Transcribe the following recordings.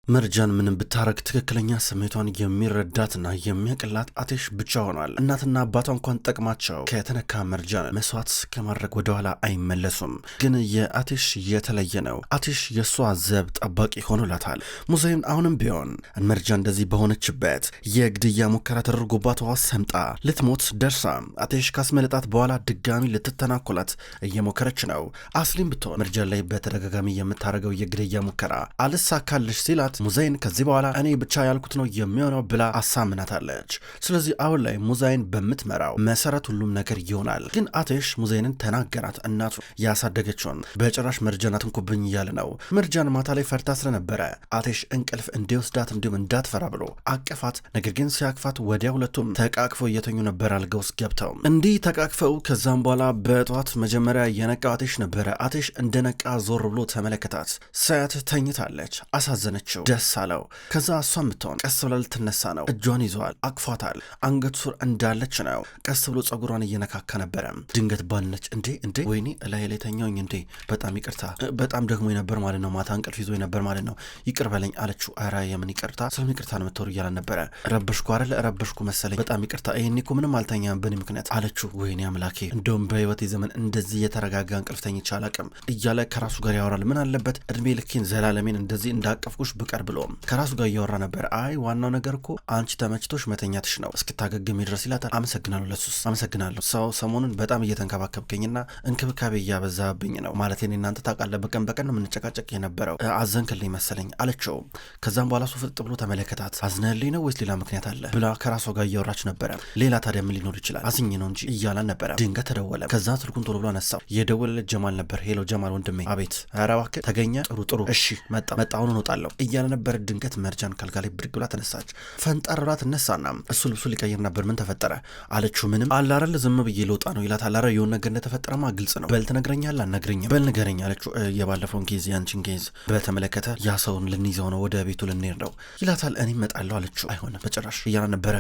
መርጃን ምንም ብታረግ ትክክለኛ ስሜቷን የሚረዳትና የሚያቅላት አቴሽ ብቻ ሆኗል። እናትና አባቷ እንኳን ጠቅማቸው ከተነካ መርጃን መስዋዕት ከማድረግ ወደኋላ አይመለሱም። ግን የአቴሽ የተለየ ነው። አቴሽ የእሷ ዘብ ጠባቂ ሆኖላታል። ሙሴን አሁንም ቢሆን መርጃ እንደዚህ በሆነችበት የግድያ ሙከራ ተደርጎባት ሰምጣ ልትሞት ደርሳ አቴሽ ካስመለጣት በኋላ ድጋሚ ልትተናኮላት እየሞከረች ነው። አስሊም ብትሆን መርጃን ላይ በተደጋጋሚ የምታደርገው የግድያ ሙከራ አልሳካልሽ ሲላት ሙዛይን ከዚህ በኋላ እኔ ብቻ ያልኩት ነው የሚሆነው ብላ አሳምናታለች። ስለዚህ አሁን ላይ ሙዛይን በምትመራው መሰረት ሁሉም ነገር ይሆናል። ግን አቴሽ ሙዛይንን ተናገራት። እናቱ ያሳደገችውን በጭራሽ መርጃን አትንኩብኝ እያለ ነው። መርጃን ማታ ላይ ፈርታ ስለነበረ አቴሽ እንቅልፍ እንዲወስዳት እንዲሁም እንዳትፈራ ብሎ አቀፋት። ነገር ግን ሲያቅፋት ወዲያ ሁለቱም ተቃቅፈው እየተኙ ነበር አልጋ ውስጥ ገብተው እንዲህ ተቃቅፈው። ከዛም በኋላ በጠዋት መጀመሪያ የነቃው አቴሽ ነበረ። አቴሽ እንደነቃ ዞር ብሎ ተመለከታት። ሳያት ተኝታለች። አሳዘነችው። ደስ አለው። ከዛ እሷም ብትሆን ቀስ ብላ ልትነሳ ነው። እጇን ይዘዋል፣ አቅፏታል። አንገቱ ሱር እንዳለች ነው። ቀስ ብሎ ጸጉሯን እየነካካ ነበረ። ድንገት ባነች። እንዴ ወይኔ ላይ ላይ ተኛውኝ እንዴ፣ በጣም ይቅርታ፣ በጣም ደግሞ ነበር ማለት ነው። ማታ እንቅልፍ ይዞ ነበር ማለት ነው። ይቅር በለኝ አለችው። ኧረ የምን ይቅርታ፣ ስለምን ይቅርታ ነው የምትወሩ እያለን ነበረ። ረበሽኩ አይደለ? ረበሽኩ መሰለኝ፣ በጣም ይቅርታ፣ ይሄኔ እኮ ምንም አልተኛም በእኔ ምክንያት አለችው። ወይኔ አምላኬ፣ እንደውም በህይወቴ ዘመን እንደዚህ የተረጋጋ እንቅልፍ ተኝቼ አላውቅም እያለ ከራሱ ጋር ያወራል። ምን አለበት እድሜ ልኬን ዘላለሜን እንደዚህ እንዳቀፍኩሽ ብቀር ብሎ ከራሱ ጋር እያወራ ነበር። አይ ዋናው ነገር እኮ አንቺ ተመችቶሽ መተኛትሽ ነው፣ እስክታገግም ድረስ ይላታል። አመሰግናለሁ፣ ለሱስ አመሰግናለሁ። ሰው ሰሞኑን በጣም እየተንከባከብከኝና እንክብካቤ እያበዛብኝ ነው ማለት እኔ እናንተ ታውቃለህ፣ በቀን በቀን ነው የምንጨቃጨቅ የነበረው፣ አዘንክልኝ መሰለኝ አለችው። ከዛም በኋላ ሱ ፍጥጥ ብሎ ተመለከታት። አዝነህልኝ ነው ወይስ ሌላ ምክንያት አለ ብላ ከራሷ ጋር እያወራች ነበረ። ሌላ ታዲያ ምን ሊኖር ይችላል? አዝኝ ነው እንጂ እያላን ነበረ። ድንገት ተደወለ። ከዛ ስልኩን ቶሎ ብሎ አነሳው። የደወለለት ጀማል ነበር። ሄሎ ጀማል ወንድሜ። አቤት። ኧረ እባክህ ተገኘ? ጥሩ እሺ መጣ አሁን እወጣለሁ እያለ ነበር። ድንገት መርጃን ካልጋ ላይ ብድግ ብላ ተነሳች። ፈንጠር ብላ ትነሳና እሱ ልብሱ ሊቀይር ነበር። ምን ተፈጠረ አለችው። ምንም አላረል ዝም ብዬ ልወጣ ነው ይላታል። ኧረ የሆነ ነገር እንደተፈጠረማ ግልጽ ነው። በል ትነግረኛለህ? አልነግረኝም። በል ንገረኝ አለችው። የባለፈውን ኬዝ ያንቺን ኬዝ በተመለከተ ያ ሰውን ልንይዘው ነው፣ ወደ ቤቱ ልንሄድ ነው ይላታል። እኔ እመጣለሁ አለችው። አይሆንም በጭራሽ እያለ ነበረ።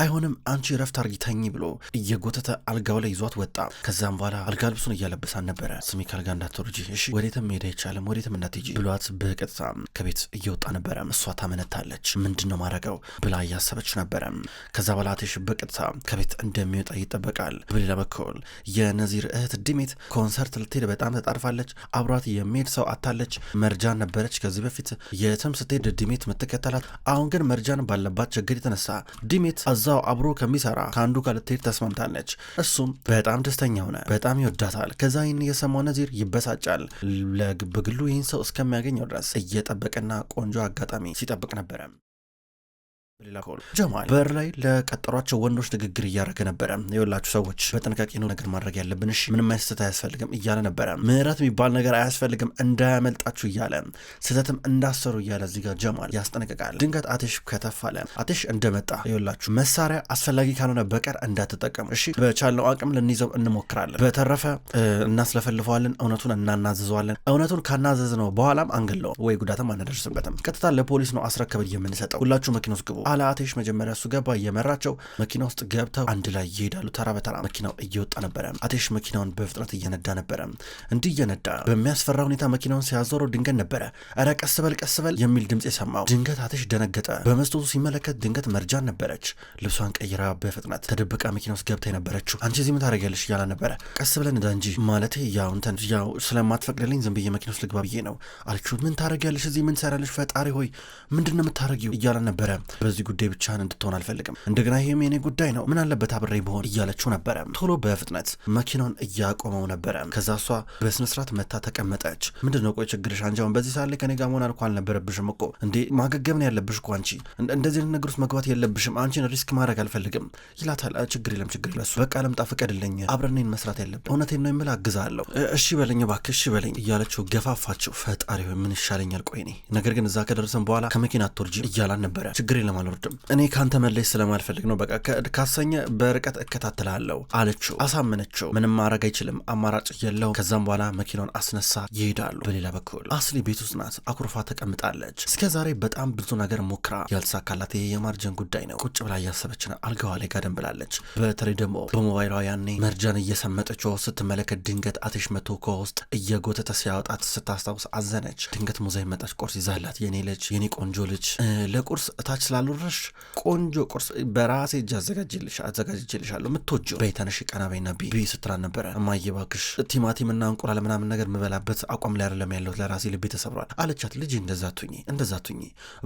አይሆንም አንቺ ረፍት አርጊ ተኝ ብሎ እየጎተተ አልጋው ላይ ይዟት ወጣ። ከዛም በኋላ አልጋ ልብሱን እያለበሳን ነበረ። ስሚ ካልጋ እንዳትወርጂ እሺ፣ ወዴትም መሄድ አይቻልም፣ ወዴትም እንዳትሄጂ ብሏት በቀጥታ ከቤት እየወጣ ነበረ። እሷ ታመነታለች። ምንድን ነው ማድረገው ብላ እያሰበች ነበረ። ከዛ በኋላ አቴሽ በቀጥታ ከቤት እንደሚወጣ ይጠበቃል። በሌላ በኩል የነዚር እህት ዲሜት ኮንሰርት ልትሄድ በጣም ተጣርፋለች። አብሯት የሚሄድ ሰው አታለች። መርጃን ነበረች ከዚህ በፊት የትም ስትሄድ ዲሜት የምትከተላት። አሁን ግን መርጃን ባለባት ችግር የተነሳ ዲሜት እዛው አብሮ ከሚሰራ ከአንዱ ጋር ልትሄድ ተስማምታለች። እሱም በጣም ደስተኛ ሆነ፣ በጣም ይወዳታል። ከዛ ይህን የሰማው ነዚር ይበሳጫል። በግሉ ይህን ሰው እስከሚያገኘው ድረስ እየጠበቀና ቆንጆ አጋጣሚ ሲጠብቅ ነበረ። በሌላ ኮል ጀማል በር ላይ ለቀጠሯቸው ወንዶች ንግግር እያደረገ ነበረ። የወላችሁ ሰዎች በጥንቃቄ ነው ነገር ማድረግ ያለብን፣ እሺ ምንም ስህተት አያስፈልግም እያለ ነበረ። ምህረት የሚባል ነገር አያስፈልግም፣ እንዳያመልጣችሁ እያለ ስህተትም እንዳሰሩ እያለ እዚህ ጋር ጀማል ያስጠነቅቃል። ድንገት አቴሽ ከተፋለ። አቴሽ እንደመጣ የወላችሁ መሳሪያ አስፈላጊ ካልሆነ በቀር እንዳትጠቀሙ፣ እሺ በቻልነው አቅም ልንይዘው እንሞክራለን። በተረፈ እናስለፈልፈዋለን፣ እውነቱን እናናዝዘዋለን። እውነቱን ካናዘዝ ነው በኋላም አንገለውም ወይ ጉዳትም አናደርስበትም። ቀጥታ ለፖሊስ ነው አስረከበን የምንሰጠው። ሁላችሁ መኪና ውስጥ ግቡ አለ አቴሽ። መጀመሪያ እሱ ገባ። እየመራቸው መኪና ውስጥ ገብተው አንድ ላይ ይሄዳሉ። ተራ በተራ መኪናው እየወጣ ነበረ። አቴሽ መኪናውን በፍጥነት እየነዳ ነበረ። እንዲህ እየነዳ በሚያስፈራ ሁኔታ መኪናውን ሲያዞረው ድንገት ነበረ ኧረ ቀስ በል የሚል ድምፅ የሰማው። ድንገት አቴሽ ደነገጠ። በመስኮቱ ሲመለከት ድንገት መርጃን ነበረች። ልብሷን ቀይራ በፍጥነት ተደብቃ መኪና ውስጥ ገብታ የነበረችው። አንቺ እዚህ ምን ታደርጊያለሽ እያለ ነበረ። ቀስ ብለን እንዳ እንጂ ማለቴ ያው ስለማትፈቅድልኝ ዝም ብዬ መኪና ውስጥ ልግባ ብዬ ነው አለችው። ምን ታደርጊያለሽ እዚህ? ምን ትሰሪያለሽ? ፈጣሪ ሆይ ምንድን ነው የምታደርጊው እያለ ነበረ። በዚህ ጉዳይ ብቻህን እንድትሆን አልፈልግም፣ እንደገና ይሄም የኔ ጉዳይ ነው፣ ምን አለበት አብሬ በሆን እያለችው ነበረ። ቶሎ በፍጥነት መኪናውን እያቆመው ነበረ። ከዛ እሷ በስነስርዓት መታ ተቀመጠች። ምንድነው ቆይ ችግርሽ? አንቺ አሁን በዚህ ሰዓት ላይ ከኔ ጋር መሆን አልኩ አልነበረብሽም እኮ እንዴ፣ ማገገም ነው ያለብሽ እኮ አንቺ እንደዚህ አይነት ነገር ውስጥ መግባት የለብሽም፣ አንቺን ሪስክ ማድረግ አልፈልግም ይላታል። ችግር የለም እሱ በቃ ለምጣ ፍቀድልኝ፣ አብረን መስራት ያለብን፣ እውነቴን ነው የምልህ አግዛለሁ፣ እሺ በለኝ እባክህ እሺ በለኝ እያለችው ገፋፋችው። ፈጣሪ ሆይ ምን ይሻለኛል ቆይ እኔ ነገር ግን እዛ ከደረሰን በኋላ ከመኪና አትወርጂ እያላን ነበረ። ችግር የለም አልወርድም። እኔ ካንተ መለየት ስለማልፈልግ ነው። በቃ ካሰኘ በርቀት እከታተላለሁ አለችው። አሳመነችው። ምንም ማድረግ አይችልም፣ አማራጭ የለውም። ከዛም በኋላ መኪናውን አስነሳ፣ ይሄዳሉ። በሌላ በኩል አስሊ ቤት ውስጥ ናት። አኩርፋ ተቀምጣለች። እስከ ዛሬ በጣም ብዙ ነገር ሞክራ ያልተሳካላት የማርጀን ጉዳይ ነው። ቁጭ ብላ እያሰበች ነው። አልጋዋ ላይ ጋደም ብላለች። በተለይ ደግሞ በሞባይሏ ያኔ መርጃን እየሰመጠችው ስትመለከት ድንገት አቴሽ መቶ ከውስጥ እየጎተተ ሲያወጣት ስታስታውስ አዘነች። ድንገት ሙዛ መጣች። ቁርስ ይዛላት። የኔ ልጅ፣ የኔ ቆንጆ ልጅ ለቁርስ እታች ስላልወረሽ ቆንጆ ቁርስ በራሴ እጅ አዘጋጅልሻለሁ ምትወጂው በይተነሽ ቀና በይና ቢ ስትራን ነበረ። እማዬ እባክሽ ቲማቲምና እንቁላል ምናምን ነገር ምበላበት አቋም ላይ አይደለም ያለሁት፣ ለራሴ ልቤ ተሰብሯል አለቻት። ልጅ እንደዛ ቱኝ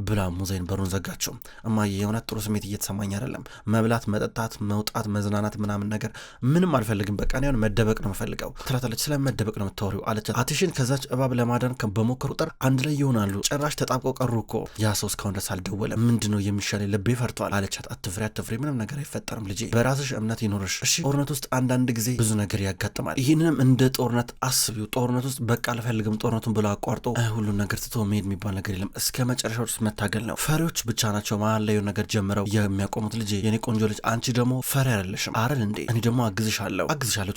ብላ ሙዛይን በሩን ዘጋቸው። እማዬ የእውነት ጥሩ ስሜት እየተሰማኝ አይደለም። መብላት፣ መጠጣት፣ መውጣት፣ መዝናናት ምናምን ነገር ምንም አልፈልግም። በቃ እኔ መደበቅ ነው የምፈልገው ትላታለች። ስለመደበቅ ነው የምታወሪው አለቻት። አቴሽን ከዛች እባብ ለማዳን በሞከሩ ቁጥር አንድ ላይ ይሆናሉ። ጭራሽ ተጣብቀው ቀሩ እኮ። ያ ሰው እስካሁን ድረስ አልደወለም። ምንድነው የሚሻለኝ? ልቤ ፈርቷል አለቻት። አትፍሪ፣ ምንም ነገር አይፈጠርም ልጄ፣ በራስሽ እምነት ይኖርሽ እሺ። ጦርነት ውስጥ አንዳንድ ጊዜ ብዙ ነገር ያጋጥማል። ይህንንም እንደ ጦርነት አስቢው። ጦርነት ውስጥ በቃ አልፈልግም ጦርነቱን ብሎ አቋርጦ ሁሉን ነገር ትቶ መሄድ የሚባል ነገር የለም። እስከ መጨረሻው ድረስ መታገል ነው። ፈሪዎች ብቻ ናቸው መሀል ላይ ነገር ጀምረው የሚያቆሙት። ልጄ፣ የኔ ቆንጆ ልጅ፣ አንቺ ደግሞ ፈሪ አይደለሽም አይደል እንዴ? እኔ ደግሞ አግዝሻለሁ፣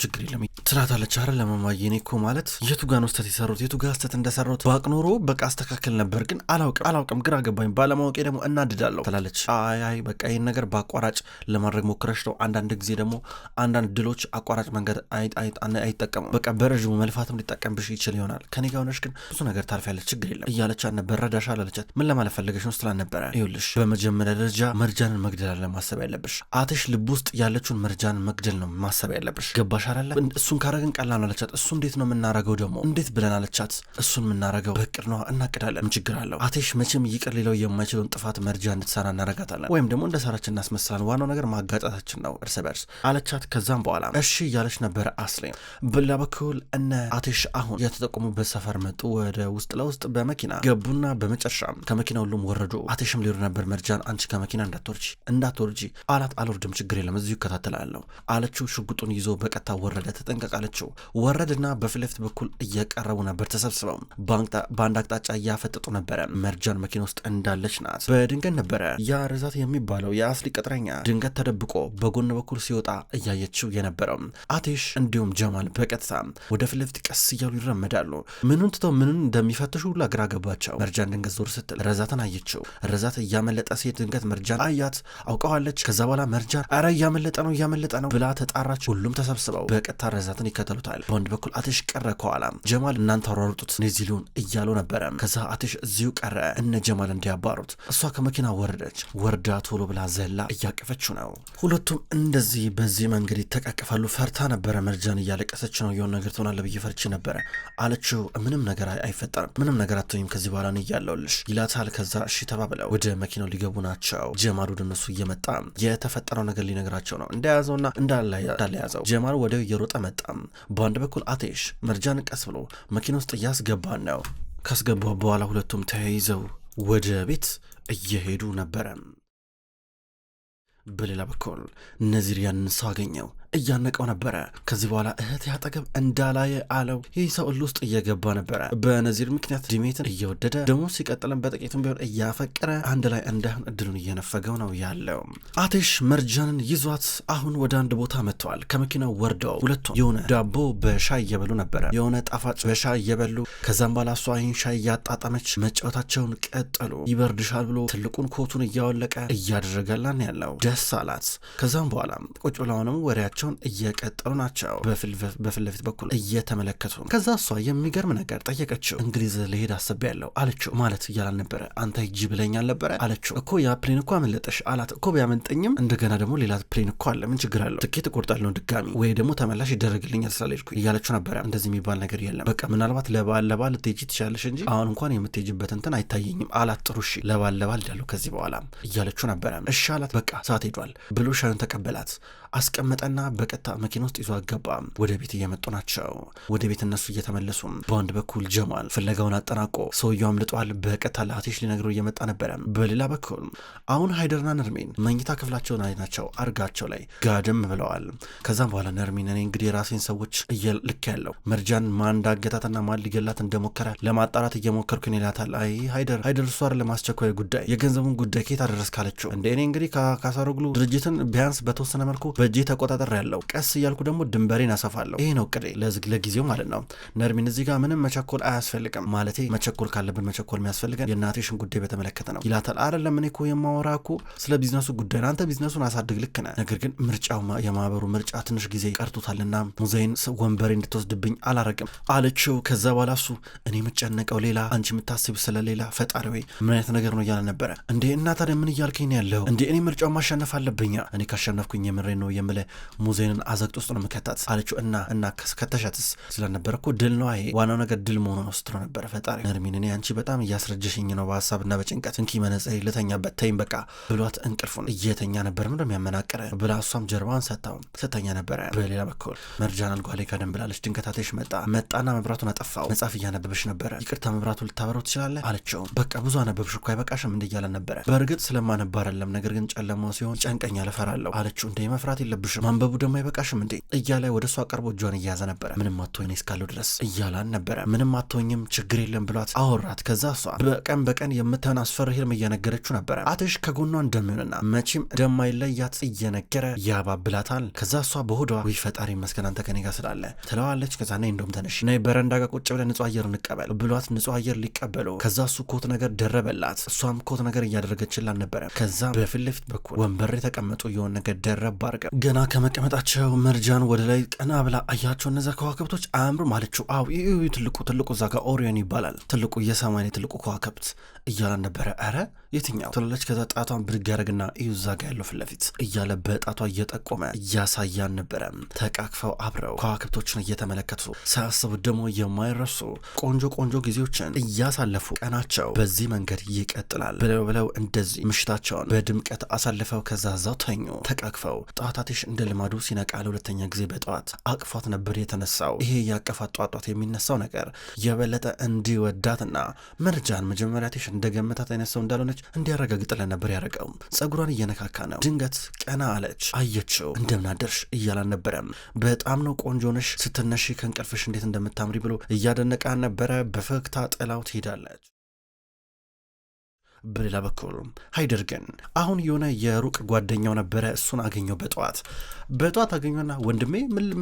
ችግር የለም ትላታለች። አይደል ለማማዬ፣ እኔ እኮ ማለት የቱ ጋር ነው ስህተት የሰሩት የቱ ጋር ስህተት እንደሰሩት ባቅ ኖሮ በቃ አስተካከል ነበር፣ ግን አላውቅም፣ ግራ ገባኝ፣ ባለማወቄ ደግሞ እናድዳለሁ ትላለች። አይ በቃ ይህን ነገር በአቋራጭ ለማድረግ ሞክረሽ ነው። አንዳንድ ጊዜ ደግሞ አንዳንድ ድሎች አቋራጭ መንገድ አይጠቀሙ። በቃ በረዥሙ መልፋትም ሊጠቀምብሽ ይችል ይሆናል። ከኔ ጋር ሆነሽ ግን ብዙ ነገር ታልፊያለች፣ ችግር የለም እያለቻት ነበር። ረዳሻል አለቻት። ምን ለማለት ፈለገሽ ነው ስትላን ነበረ። ይኸውልሽ በመጀመሪያ ደረጃ መርጃንን መግደል አለ ማሰብ ያለብሽ። አትሽ ልብ ውስጥ ያለችውን መርጃንን መግደል ነው ማሰብ ያለብሽ። ገባሽ አይደለ? እሱን ካረግን ቀላል ነው አለቻት። እሱ እንዴት ነው የምናረገው ደግሞ? እንዴት ብለን አለቻት። እሱን የምናረገው በቅድ ነው፣ እናቅዳለን። ምን ችግር አለው? አቴሽ መቼም ይቅር ሌለው የማይችለውን ጥፋት መርጃ እንድትሰራ እናረጋታለን፣ ወይም ደግሞ እንደ ሰራችን እናስመስላለን። ዋናው ነገር ማጋጫታችን ነው እርስ በርስ አለቻት። ከዛም በኋላ እሺ እያለች ነበረ አስሌ። በሌላ በኩል እነ አቴሽ አሁን የተጠቆሙበት ሰፈር መጡ። ወደ ውስጥ ለውስጥ በመኪና ገቡና በመጨረሻም ከመኪና ሁሉም ወረዱ። አቴሽም ሊሄዱ ነበር። መርጃን አንቺ ከመኪና እንዳትወርጂ አላት። አልወርድም፣ ችግር የለም እዚሁ እከታተላለሁ አለችው። ሽጉጡን ይዞ በቀጥታ ወረደ። ተጠንቀቅ አለችው። ወረድና በፊት ለፊት በኩል እየቀረቡ ነበር። ተሰብስበው በአንድ አቅጣጫ እያፈጠጡ ነበረ። መርጃን መኪና ውስጥ እንዳለች ናት። በድንገት ነበረ ያ ርዛት የሚባለው የአስሊ ቅጥረኛ ድንገት ተደብቆ በጎን በኩል ሲወጣ እያየችው የነበረው። አቴሽ እንዲሁም ጀማል በቀጥታ ወደ ፊት ለፊት ቀስ እያሉ ይራመዳሉ። ምኑን ትተው ምኑን እንደሚፈትሹ ሁላ ግራ ገባቸው። መርጃን ድንገት ዞር ስትል ረዛትን አየችው። ረዛት እያመለጠ ሴት ድንገት መርጃን አያት፣ አውቀዋለች። ከዛ በኋላ መርጃን አረ እያመለጠ ነው ብላ ተጣራች። ሁሉም ተሰብስበው በቀጥታ ረዛትን ይከተሉታል። በወንድ በኩል አቴሽ ቀረ ከኋላ። ጀማል እናንተ አሯሩጡት እነዚህ ሊሆን እያሉ ነበረ። ከዛ አቴሽ እዚሁ ቀረ እነ ጀማል እንዲያባሩት። እሷ ከመኪና ወርዳ ቶሎ ብላ ዘላ እያቀፈችው ነው። ሁለቱም እንደዚህ በዚህ መንገድ ይተቃቀፋሉ። ፈርታ ነበረ። መርጃን እያለቀሰች ነው። የሆነ ነገር ትሆናለ ብዬ ፈርቼ ነበረ አለችው። ምንም ነገር አይፈጠርም፣ ምንም ነገር አትሆኝም ከዚህ በኋላ ነው እያለሁልሽ ይላታል። ከዛ እሺ ተባብለው ወደ መኪናው ሊገቡ ናቸው። ጀማል ወደ እነሱ እየመጣ የተፈጠረው ነገር ሊነግራቸው ነው። እንደያዘውና እንዳለያዘው ጀማል ወዲያው እየሮጠ መጣ። በአንድ በኩል አቴሽ መርጃን ቀስ ብሎ መኪና ውስጥ እያስገባን ነው። ካስገባ በኋላ ሁለቱም ተያይዘው ወደ ቤት እየሄዱ ነበረ። በሌላ በኩል ነዚር ያንን ሰው አገኘው። እያነቀው ነበረ። ከዚህ በኋላ እህት ያጠገብ እንዳላየ አለው። ይህ ሰው ውስጥ እየገባ ነበረ። በነዚር ምክንያት ዲሜትን እየወደደ ደግሞ ሲቀጥልን በጥቂቱም ቢሆን እያፈቀረ አንድ ላይ እንዳይሆን እድሉን እየነፈገው ነው ያለው። አቴሽ መርጃንን ይዟት አሁን ወደ አንድ ቦታ መጥተዋል። ከመኪናው ወርደው ሁለቱም የሆነ ዳቦ በሻይ እየበሉ ነበረ። የሆነ ጣፋጭ በሻይ እየበሉ ከዛም በኋላ እሷ ይህን ሻይ እያጣጣመች መጫወታቸውን ቀጠሉ። ይበርድሻል ብሎ ትልቁን ኮቱን እያወለቀ እያደረገላን ያለው ደስ አላት። ከዛም በኋላ ቁጭ ብለውንም ወሬያቸው እየቀጠሉ ናቸው። በፊት ለፊት በኩል እየተመለከቱ። ከዛ እሷ የሚገርም ነገር ጠየቀችው። እንግሊዝ ልሄድ አስቤያለሁ አለችው። ማለት እያላል ነበረ። አንተ ሂጂ ብለኛል ነበረ አለችው። እኮ ያ ፕሌን እኮ አመለጠሽ አላት። እኮ ቢያመልጠኝም እንደገና ደግሞ ሌላ ፕሌን እኮ አለ፣ ምን ችግር አለው? ትኬት እቆርጣለሁ ድጋሚ ወይ ደግሞ ተመላሽ ይደረግልኛል ስላልሄድኩ እያለችው ነበረ። እንደዚህ የሚባል ነገር የለም፣ በቃ ምናልባት ለባል ልትሄጂ ትችላለሽ እንጂ አሁን እንኳን የምትሄጂበት እንትን አይታየኝም አላት። ጥሩ እሺ ለባል ሄዳለሁ ከዚህ በኋላ እያለችው ነበረ። እሺ አላት። በቃ ሰዓት ሄዷል ብሎ ሻዩን ተቀበላት። አስቀመጠና በቀጥታ መኪና ውስጥ ይዞ አገባ። ወደ ቤት እየመጡ ናቸው። ወደ ቤት እነሱ እየተመለሱ በአንድ በኩል ጀማል ፍለጋውን አጠናቆ ሰውየው አምልጧል። በቀጥታ ለአቴሽ ሊነግረው እየመጣ ነበረ። በሌላ በኩል አሁን ሃይደርና ነርሚን መኝታ ክፍላቸው ላይ ናቸው። አርጋቸው ላይ ጋደም ብለዋል። ከዛም በኋላ ነርሚን እኔ እንግዲህ የራሴን ሰዎች ልክ ያለው መርጃን ማን እንዳገታትና ማን ሊገላት እንደሞከረ ለማጣራት እየሞከርኩን ይላታል። አይ ሃይደር እሷ ለማስቸኳይ ጉዳይ የገንዘቡን ጉዳይ ከየት አደረስ ካለችው እንደ እኔ እንግዲህ ካሳረግሉ ድርጅትን ቢያንስ በተወሰነ መልኩ በእጄ ተቆጣጠር ያለው ቀስ እያልኩ ደግሞ ድንበሬን አሰፋለሁ። ይሄ ነው ቅዴ ለጊዜው ማለት ነው። ነርሚን እዚህ ጋር ምንም መቸኮል አያስፈልግም። ማለቴ መቸኮል ካለብን መቸኮል የሚያስፈልገን የእናቴሽን ጉዳይ በተመለከተ ነው ይላታል። አይደለም እኔ እኮ የማወራ እኮ ስለ ቢዝነሱ ጉዳይ ነው። አንተ ቢዝነሱን አሳድግ ልክ ነህ። ነገር ግን ምርጫው የማህበሩ ምርጫ ትንሽ ጊዜ ቀርቶታልና ሙዘይን ወንበሬ እንድትወስድብኝ አላረግም አለችው። ከዛ በኋላ እሱ እኔ የምጨነቀው ሌላ አንቺ የምታስብ ስለሌላ ፈጣሪ ወይ ምን አይነት ነገር ነው እያለ ነበረ። እንዴ እና ታዲያ ምን እያልከኝ ነው ያለው? እንዴ እኔ ምርጫው ማሸነፍ አለብኛ። እኔ ካሸነፍኩኝ የምሬ ነው የምለ ሙዘይንን አዘግጥ ውስጥ ነው መከታት አለችው። እና ከተሻትስ ስለነበረ እኮ ድል ነው ይሄ ዋናው ነገር ድል መሆኑ ነው ስትሮ ነበረ። ፈጣሪ ነርሚን እኔ አንቺ በጣም እያስረጀሽኝ ነው በሀሳብና በጭንቀት እንኪ መነጽሬ ልተኛበት ተይም በቃ ብሏት እንቅልፉን እየተኛ ነበር። ምንድነው የሚያመናቀረ ብላ እሷም ጀርባዋን ሰተኛ ነበረ። በሌላ በኩል መርጃን አልጓ ላይ ቀደም ብላለች። ድንገት አቴሽ መጣና መብራቱን አጠፋው። መጽሐፍ እያነበበሽ ነበረ። ይቅርታ መብራቱ ልታበረው ትችላለህ አለችው። በቃ ብዙ አነበብሽ እኮ አይበቃሽም እንደ እያለ ነበረ። በእርግጥ ስለማነባ አይደለም ነገር ግን ጨለማው ሲሆን ጨንቀኛል እፈራለሁ አለችው። እንደ መፍራት የለብሽም ማንበቡ ደግሞ አይበቃሽም እንዴ እያለ ወደ እሷ ቀርቦ እጇን እያያዘ ነበረ። ምንም አትሆኝ እስካለው ድረስ እያላን ነበረ። ምንም አትሆኝም ችግር የለም ብሏት አወራት። ከዛ እሷ በቀን የምትሆን አስፈሪ ህልም እየነገረችው ነበረ። አቴሽ ከጎኗ እንደሚሆንና መቼም እንደማይለያት እየነገረ ያባብላታል። ከዛ እሷ በሆዷ ወይ ፈጣሪ ይመስገን አንተ ከኔ ጋር ስላለ ትለዋለች። ከዛ ነይ እንደውም ተነሽ ነይ በረንዳ ጋር ቁጭ ብለን ንጹህ አየር እንቀበል ብሏት ንጹህ አየር ሊቀበሉ ከዛ እሱ ኮት ነገር ደረበላት። እሷም ኮት ነገር እያደረገችላን ነበረ። ከዛ በፊት ለፊት በኩል ወንበር የተቀመጡ የሆነ ነገር ደረብ አድርገው ገና ከመቀመጣቸው መርጃን ወደ ላይ ቀና ብላ አያቸው። እነዛ ከዋክብቶች አያምሩም አለችው። አው ትልቁ እዛ ጋር ኦሪዮን ይባላል ትልቁ የሰማይ ትልቁ ከዋክብት እያላን ነበረ። አረ የትኛው ትላለች። ከዛ ጣቷን ብድግ ያደረግና እዩ እዛ ጋር ያለው ፊት ለፊት እያለ በጣቷ እየጠቆመ እያሳያን ነበረ። ተቃቅፈው አብረው ከዋክብቶችን እየተመለከቱ ሳያስቡት ደግሞ የማይረሱ ቆንጆ ጊዜዎችን እያሳለፉ ቀናቸው በዚህ መንገድ ይቀጥላል ብለው እንደዚህ ምሽታቸውን በድምቀት አሳልፈው ከዛ እዛው ተኙ ተቃቅፈው። ጣታትሽ እንደ ልማዱ ሲነቃ ለሁለተኛ ጊዜ በጠዋት አቅፏት ነበር የተነሳው። ይሄ ያቀፋት ጧት የሚነሳው ነገር የበለጠ እንዲወዳትና መርጃን መጀመሪያ ትሽ እንደገመታት አይነት ሰው እንዳልሆነች እንዲያረጋግጥለን ነበር ያደረገው። ጸጉሯን እየነካካ ነው። ድንገት ቀና አለች፣ አየችው። እንደምናደርሽ እያላን ነበረም። በጣም ነው ቆንጆ ነሽ፣ ስትነሺ ከእንቅልፍሽ እንዴት እንደምታምሪ ብሎ እያደነቃን ነበረ። በፈገግታ ጥላው ትሄዳለች። በሌላ በኩል ሃይደር ግን አሁን የሆነ የሩቅ ጓደኛው ነበረ። እሱን አገኘው በጠዋት አገኘውና ወንድሜ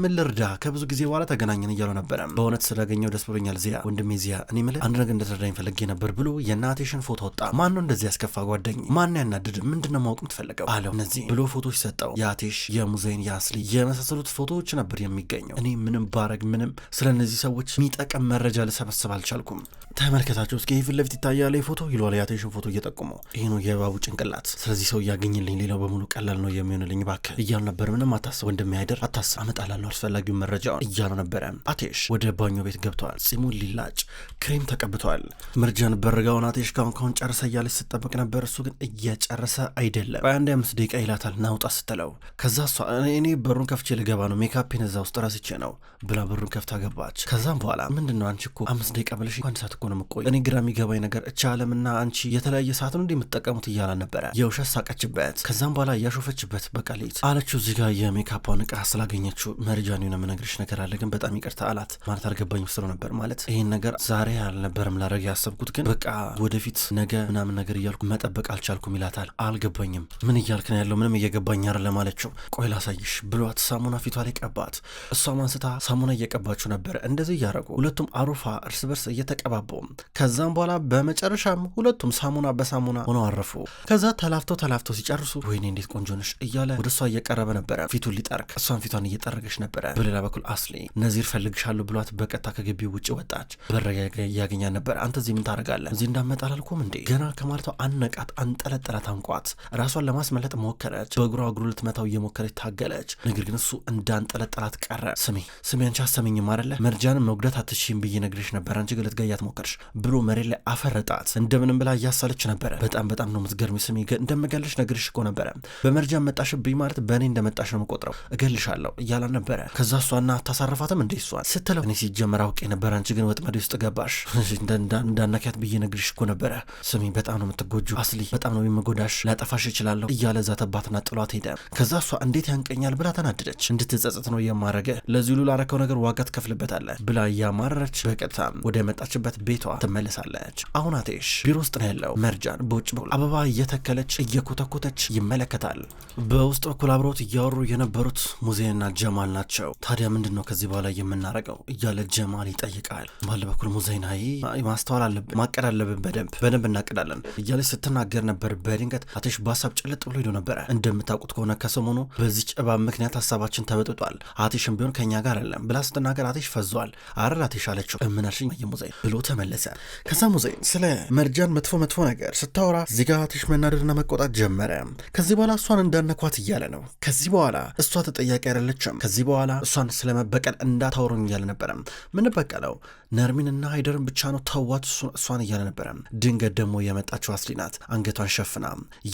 ምን ልርዳ ከብዙ ጊዜ በኋላ ተገናኘን እያለው ነበረ። በእውነት ስላገኘው ደስ ብሎኛል ዚያ ወንድሜ ዚያ እኔ ምለ አንድ ነገር እንደተረዳኝ ፈልጌ ነበር ብሎ የናቴሽን ፎቶ ወጣ። ማን ነው እንደዚህ ያስከፋ ጓደኝ ማን ያናድድ ምንድነው ማወቅ የምትፈልገው አለው። እነዚህ ብሎ ፎቶች ሰጠው። የአቴሽ የሙዘይን የአስሊ የመሳሰሉት ፎቶዎች ነበር የሚገኘው። እኔ ምንም ባረግ ምንም ስለነዚህ ሰዎች የሚጠቀም መረጃ ልሰበስብ አልቻልኩም። ተመልከታቸው እስኪ ፊት ለፊት ይታያል ፎቶ ይሏል። የአቴሽን ፎቶ እየጠቆመው ይሄ ነው የባቡ ጭንቅላት ስለዚህ ሰው ያገኝልኝ ሌላው በሙሉ ቀላል ነው የሚሆንልኝ ባክህ እያሉ ነበር። ምንም አታስብ ወንድሜ ሃይደር አታስብ አመጣላለሁ አስፈላጊው መረጃውን እያሉ ነበረ። አቴሽ ወደ ባኞ ቤት ገብቷል። ጺሙን ሊላጭ ክሬም ተቀብቷል። መርጃን በርጋውን አቴሽ ካሁን ጨርሰ እያለች ስትጠብቅ ነበር። እሱ ግን እየጨረሰ አይደለም። በአንድ 5 ደቂቃ ይላታል ናውጣ ስትለው ከዛ እሷ እኔ በሩን ከፍቼ ልገባ ነው ሜካፔን እዛ ውስጥ ረስቼ ነው ብላ በሩን ከፍታ ገባች። ከዛም በኋላ ምንድነው አንቺ እኮ 5 ደቂቃ ብለሽ አንድ ሰዓት እኮ ነው የምቆይ እኔ ግራ የሚገባኝ ነገር እቻ ዓለምና አንቺ የተለያየ ሰዓት ነው እንደምትጠቀሙት እያላ ነበረ። የውሸት ሳቀችበት። ከዛም በኋላ እያሾፈችበት በቃ ሌት አለችው። እዚህ ጋር የሜካፓውን ዕቃ ስላገኘችው መርጃን የሆነ መነግርሽ ነገር አለ ግን በጣም ይቅርታ አላት። ማለት አልገባኝ ስለው ነበር ማለት ይሄን ነገር ዛሬ አልነበረም ላረግ ያሰብኩት ግን በቃ ወደፊት ነገ ምናምን ነገር እያልኩ መጠበቅ አልቻልኩም ይላታል። አልገባኝም ምን እያልክ ነው ያለው ምንም እየገባኝ አይደለም አለችው። ቆይ ላሳይሽ ብሏት ሳሙና ፊቷ ላይ ቀባት። እሷም አንስታ ሳሙና እየቀባችሁ ነበር። እንደዚህ እያረጉ ሁለቱም አሩፋ እርስ በርስ እየተቀባቡ ከዛም በኋላ በመጨረሻም ሁለቱም ሳሙና በሳሙና ሆነው አረፉ። ከዛ ተላፍተው ሲጨርሱ ወይኔ እንዴት ቆንጆ ነሽ እያለ ወደ እሷ እየቀረበ ነበረ ፊቱን ሊጠርቅ እሷን ፊቷን እየጠረገች ነበረ። በሌላ በኩል አስሊ ነዚር ፈልግሻለሁ ብሏት በቀጥታ ከግቢው ውጭ ወጣች። በረጋ እያገኛ ነበር። አንተ እዚህ ምን ታደርጋለህ እዚህ እንዳመጣ አላልኩም እንዴ ገና ከማለቷ አነቃት አንጠለጠላት አንቋት ራሷን ለማስመለጥ ሞከረች። በእግሩ ልትመታው እየሞከረች ታገለች። ነገር ግን እሱ እንዳንጠለጠላት ቀረ። ስሚ አንቺ አሰሚኝም አይደለ መርጃንን መጉዳት አትሽም ብዬ ነግሬሽ ነበር አንቺ ገለት ጋያት ሞከረ ሞከርሽ ብሎ መሬት ላይ አፈረጣት። እንደምንም ብላ እያሳለች ነበረ። በጣም ነው የምትገርሚ፣ ስሚ እንደምገልሽ ነግርሽ እኮ ነበረ። በመርጃ መጣሽብኝ ማለት በእኔ እንደመጣሽ ነው የምቆጥረው፣ እገልሻለሁ እያላን ነበረ። ከዛ እሷና አታሳርፋትም እንዴ እሷን ስትለው እኔ ሲጀመር አውቄ ነበረ፣ አንቺ ግን ወጥመድ ውስጥ ገባሽ። እንዳናኪያት ብዬ ነግርሽ እኮ ነበረ። ስሚ በጣም ነው የምትጎጁ አስሊ፣ በጣም ነው የምጎዳሽ፣ ላጠፋሽ ይችላለሁ እያለ ዛተባትና ጥሏት ሄደ። ከዛ እሷ እንዴት ያንቀኛል ብላ ተናደደች። እንድትጸጸት ነው የማረገ፣ ለዚህ ሁሉ ላረከው ነገር ዋጋ ትከፍልበታለህ ብላ እያማረረች በቀጥታ ወደ መጣችበት ቤቷ ትመለሳለች። አሁን አቴሽ ቢሮ ውስጥ ነው ያለው። መርጃን በውጭ በኩል አበባ እየተከለች እየኮተኮተች ይመለከታል። በውስጥ በኩል አብረውት እያወሩ የነበሩት ሙዜና ጀማል ናቸው። ታዲያ ምንድን ነው ከዚህ በኋላ የምናረገው እያለ ጀማል ይጠይቃል። ባለ በኩል ሙዜና ማስተዋል አለብን፣ ማቀድ አለብን፣ በደንብ እናቅዳለን እያለች ስትናገር ነበር። በድንገት አቴሽ በሀሳብ ጭልጥ ብሎ ሄዶ ነበረ። እንደምታውቁት ከሆነ ከሰሞኑ በዚች እባብ ምክንያት ሀሳባችን ተበጥጧል፣ አቴሽም ቢሆን ከኛ ጋር አለም ብላ ስትናገር አቴሽ ፈዟል። አረር አቴሽ አለችው። ምናልሽኝ ሙዜ ብሎ ተመለሰ። ከዛ ሙዜ ስለ መርጃን መጥፎ ነገር ስታወራ እዚህ ጋር አቴሽ መናደድና መቆጣት ጀመረ። ከዚህ በኋላ እሷን እንዳነኳት እያለ ነው። ከዚህ በኋላ እሷ ተጠያቂ አይደለችም። ከዚህ በኋላ እሷን ስለመበቀል እንዳታወሩኝ እያለ ነበረ። ምን በቀለው ነርሚንና ሃይደርን ብቻ ነው ተዋት እሷን እያለ ነበረ። ድንገት ደግሞ የመጣችው አስሊ ናት። አንገቷን ሸፍና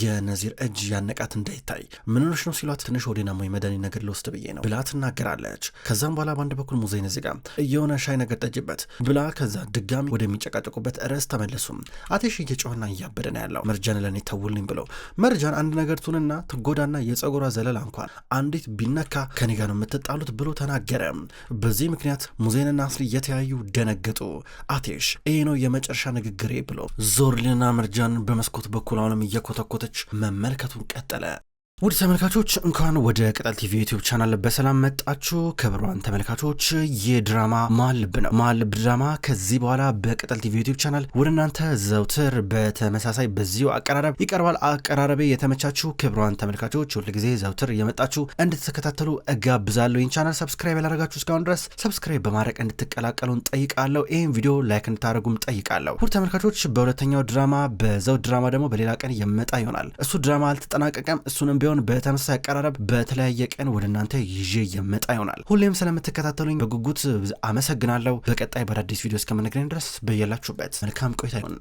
የነዚር እጅ ያነቃት እንዳይታይ ምን ሆነሽ ነው ሲሏት ትንሽ ወዴና ሞ መድኃኒት ነገር ልወስድ ብዬ ነው ብላ ትናገራለች። ከዛም በኋላ በአንድ በኩል ሙዜን እዚህ ጋር እየሆነ ሻይ ነገር ጠጅበት ብላ ከዛ ድጋሚ ወደሚጨቃጨቁበት ርዕስ ተመለሱም። አቴሽ እየጮህና እያበደ ነው ያለው። መርጃን ለእኔ ተውልኝ ብለው መርጃን አንድ ነገር ቱንና ትጎዳና የጸጉሯ ዘለላ እንኳን አንዲት ቢነካ ከኔ ጋር ነው የምትጣሉት ብሎ ተናገረ። በዚህ ምክንያት ሙዜንና አስሊ እየተያዩ ደነገጡ። አቴሽ ይሄ ነው የመጨረሻ ንግግሬ ብሎ ዞርሊንና መርጃን በመስኮት በኩል አሁንም እየኮተኮተች መመልከቱን ቀጠለ። ውድ ተመልካቾች እንኳን ወደ ቅጠል ቲቪ ዩቲዩብ ቻናል በሰላም መጣችሁ። ክቡራን ተመልካቾች ይህ ድራማ መሀል ልብ ነው። መሀል ልብ ድራማ ከዚህ በኋላ በቅጠል ቲቪ ዩቲዩብ ቻናል ወደ እናንተ ዘውትር በተመሳሳይ በዚሁ አቀራረብ ይቀርባል። አቀራረቤ የተመቻችሁ ክቡራን ተመልካቾች ሁልጊዜ ዘውትር የመጣችሁ እንድትከታተሉ እጋብዛለሁ። ይህን ቻናል ሰብስክራይብ ያላደረጋችሁ እስካሁን ድረስ ሰብስክራይብ በማድረግ እንድትቀላቀሉን ጠይቃለሁ። ይህን ቪዲዮ ላይክ እንድታደርጉም ጠይቃለሁ። ውድ ተመልካቾች በሁለተኛው ድራማ በዘውድ ድራማ ደግሞ በሌላ ቀን የመጣ ይሆናል። እሱ ድራማ አልተጠናቀቀም። እሱንም ቢሆን በተመሳሳይ አቀራረብ በተለያየ ቀን ወደ እናንተ ይዤ የመጣ ይሆናል። ሁሌም ስለምትከታተሉኝ በጉጉት አመሰግናለሁ። በቀጣይ በአዲስ ቪዲዮ እስከምንገናኝ ድረስ በያላችሁበት መልካም ቆይታ ይሁን።